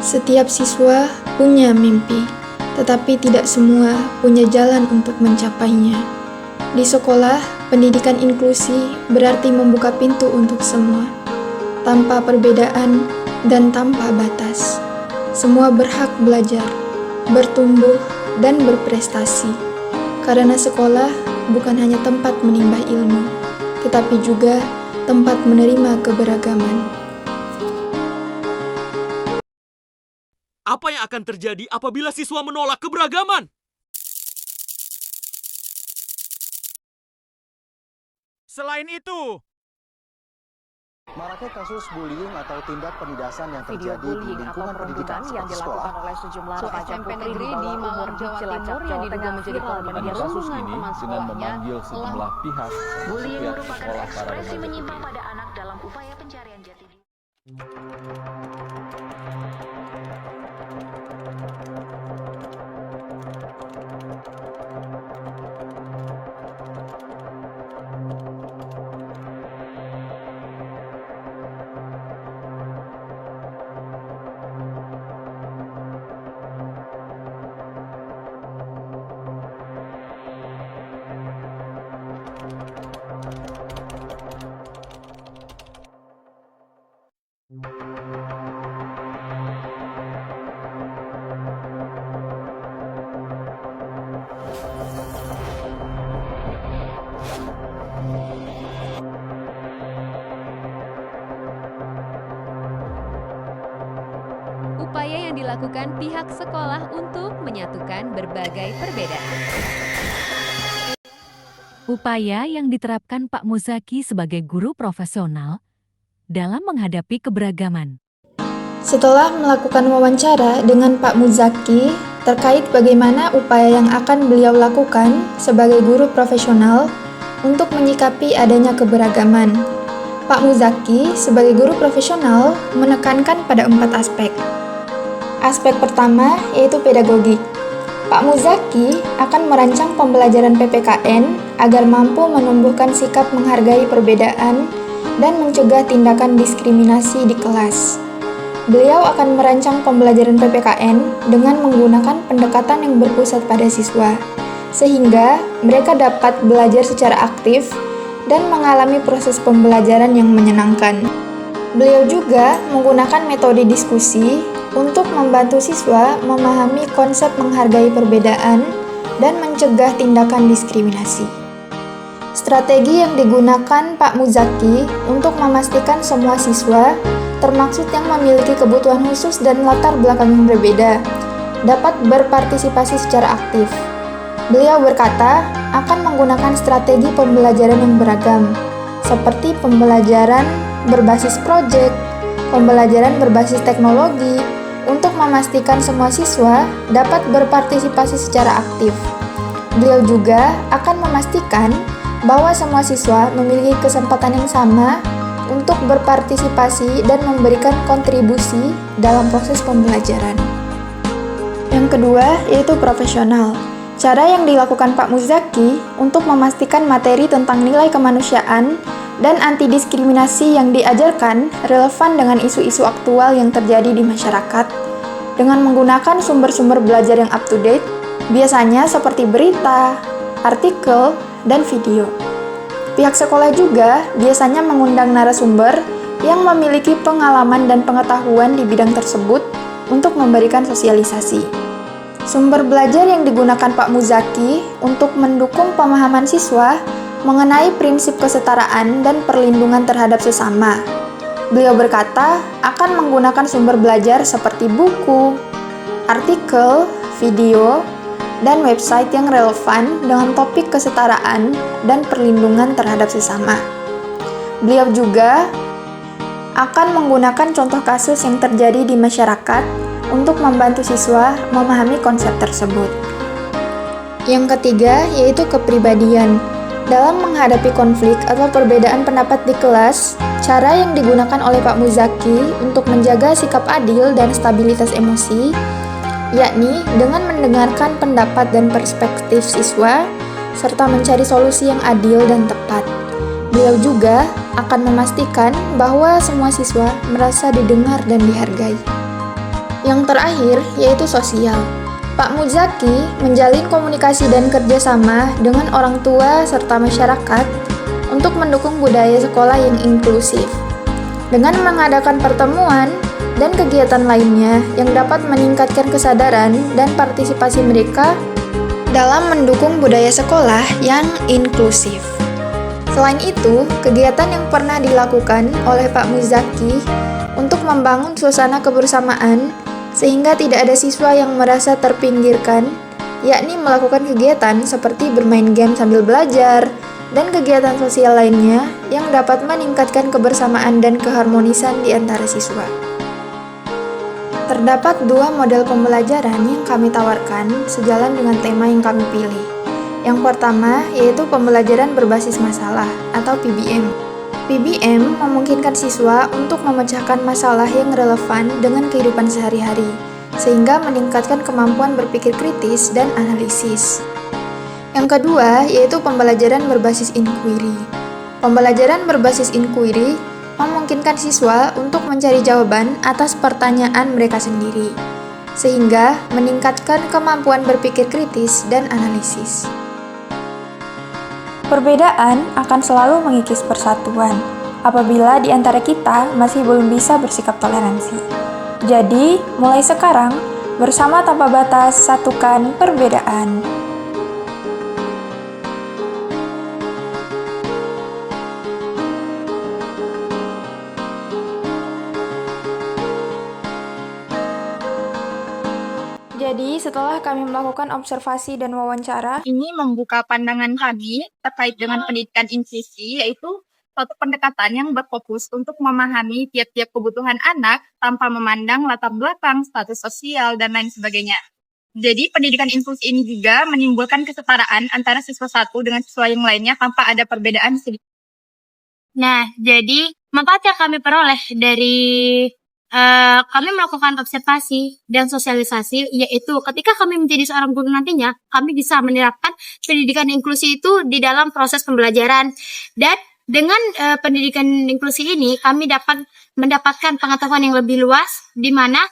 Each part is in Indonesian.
Setiap siswa punya mimpi, tetapi tidak semua punya jalan untuk mencapainya. Di sekolah, pendidikan inklusi berarti membuka pintu untuk semua, tanpa perbedaan dan tanpa batas. Semua berhak belajar, bertumbuh, dan berprestasi. Karena sekolah bukan hanya tempat menimba ilmu, tetapi juga tempat menerima keberagaman. Apa yang akan terjadi apabila siswa menolak keberagaman? Selain itu, maraknya kasus bullying atau tindak penindasan yang Video terjadi di bullying lingkungan atau pendidikan perundungan yang seperti dilakukan sekolah. oleh sejumlah Siswa remaja SMP putri negeri di di bawah Malang, umur di Jawa Cilacap, Timur Jawa yang diduga Tengah menjadi viral korban di Pada media kasus sosial. ini, teman dengan sekolahnya memanggil sejumlah pihak, Bullying pihak merupakan sekolah para ekspresi remaja menyimpang putri. pada anak dalam upaya pencarian jati diri. Upaya yang dilakukan pihak sekolah untuk menyatukan berbagai perbedaan. Upaya yang diterapkan Pak Muzaki sebagai guru profesional dalam menghadapi keberagaman. Setelah melakukan wawancara dengan Pak Muzaki terkait bagaimana upaya yang akan beliau lakukan sebagai guru profesional untuk menyikapi adanya keberagaman, Pak Muzaki sebagai guru profesional menekankan pada 4 aspek. Aspek pertama yaitu pedagogik. Pak Muzaki akan merancang pembelajaran PPKN agar mampu menumbuhkan sikap menghargai perbedaan dan mencegah tindakan diskriminasi di kelas. Beliau akan merancang pembelajaran PPKN dengan menggunakan pendekatan yang berpusat pada siswa, sehingga mereka dapat belajar secara aktif dan mengalami proses pembelajaran yang menyenangkan. Beliau juga menggunakan metode diskusi untuk membantu siswa memahami konsep menghargai perbedaan dan mencegah tindakan diskriminasi. Strategi yang digunakan Pak Muzaki untuk memastikan semua siswa, termaksud yang memiliki kebutuhan khusus dan latar belakang yang berbeda, dapat berpartisipasi secara aktif. Beliau berkata akan menggunakan strategi pembelajaran yang beragam, seperti pembelajaran berbasis proyek, pembelajaran berbasis teknologi, untuk memastikan semua siswa dapat berpartisipasi secara aktif. Beliau juga akan memastikan bahwa semua siswa memiliki kesempatan yang sama untuk berpartisipasi dan memberikan kontribusi dalam proses pembelajaran. Yang kedua yaitu profesional. Cara yang dilakukan Pak Muzaki untuk memastikan materi tentang nilai kemanusiaan dan anti-diskriminasi yang diajarkan relevan dengan isu-isu aktual yang terjadi di masyarakat dengan menggunakan sumber-sumber belajar yang up-to-date, biasanya seperti berita, artikel, dan video. Pihak sekolah juga biasanya mengundang narasumber yang memiliki pengalaman dan pengetahuan di bidang tersebut untuk memberikan sosialisasi. Sumber belajar yang digunakan Pak Muzaki untuk mendukung pemahaman siswa mengenai prinsip kesetaraan dan perlindungan terhadap sesama. Beliau berkata akan menggunakan sumber belajar seperti buku, artikel, video, dan website yang relevan dengan topik kesetaraan dan perlindungan terhadap sesama. Beliau juga akan menggunakan contoh kasus yang terjadi di masyarakat untuk membantu siswa memahami konsep tersebut. Yang ketiga yaitu kepribadian. Dalam menghadapi konflik atau perbedaan pendapat di kelas, cara yang digunakan oleh Pak Muzaki untuk menjaga sikap adil dan stabilitas emosi, yakni dengan mendengarkan pendapat dan perspektif siswa, serta mencari solusi yang adil dan tepat. Beliau juga akan memastikan bahwa semua siswa merasa didengar dan dihargai. Yang terakhir yaitu sosial. Pak Muzaki menjalin komunikasi dan kerjasama dengan orang tua serta masyarakat untuk mendukung budaya sekolah yang inklusif. Dengan mengadakan pertemuan dan kegiatan lainnya yang dapat meningkatkan kesadaran dan partisipasi mereka dalam mendukung budaya sekolah yang inklusif. Selain itu, kegiatan yang pernah dilakukan oleh Pak Muzaki untuk membangun suasana kebersamaan sehingga tidak ada siswa yang merasa terpinggirkan, yakni melakukan kegiatan seperti bermain game sambil belajar, dan kegiatan sosial lainnya yang dapat meningkatkan kebersamaan dan keharmonisan di antara siswa. Terdapat dua model pembelajaran yang kami tawarkan sejalan dengan tema yang kami pilih. Yang pertama yaitu pembelajaran berbasis masalah atau PBM. PBM memungkinkan siswa untuk memecahkan masalah yang relevan dengan kehidupan sehari-hari, sehingga meningkatkan kemampuan berpikir kritis dan analisis. Yang kedua yaitu pembelajaran berbasis inquiry. Pembelajaran berbasis inquiry memungkinkan siswa untuk mencari jawaban atas pertanyaan mereka sendiri, sehingga meningkatkan kemampuan berpikir kritis dan analisis. Perbedaan akan selalu mengikis persatuan apabila di antara kita masih belum bisa bersikap toleransi. Jadi, mulai sekarang, bersama tanpa batas, satukan perbedaan. Jadi, setelah kami melakukan observasi dan wawancara, ini membuka pandangan kami terkait dengan pendidikan inklusi, yaitu suatu pendekatan yang berfokus untuk memahami tiap-tiap kebutuhan anak tanpa memandang latar belakang, status sosial, dan lain sebagainya. Jadi, pendidikan inklusi ini juga menimbulkan kesetaraan antara siswa satu dengan siswa yang lainnya tanpa ada perbedaan sedikit. Nah, jadi manfaat yang kami peroleh dari kami melakukan observasi dan sosialisasi, yaitu ketika kami menjadi seorang guru nantinya, kami bisa menerapkan pendidikan inklusi itu di dalam proses pembelajaran. Dan dengan pendidikan inklusi ini, kami dapat mendapatkan pengetahuan yang lebih luas, di mana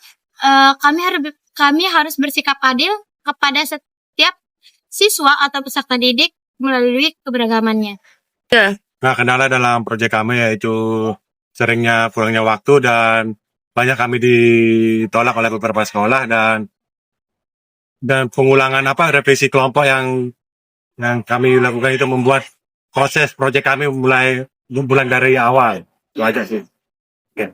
kami harus bersikap adil kepada setiap siswa atau peserta didik melalui keberagamannya. Nah, kendala dalam proyek kami yaitu seringnya kurangnya waktu dan banyak kami ditolak oleh beberapa sekolah dan pengulangan revisi kelompok yang kami lakukan itu membuat proses proyek kami mulai dari awal. Itu aja sih. Oke.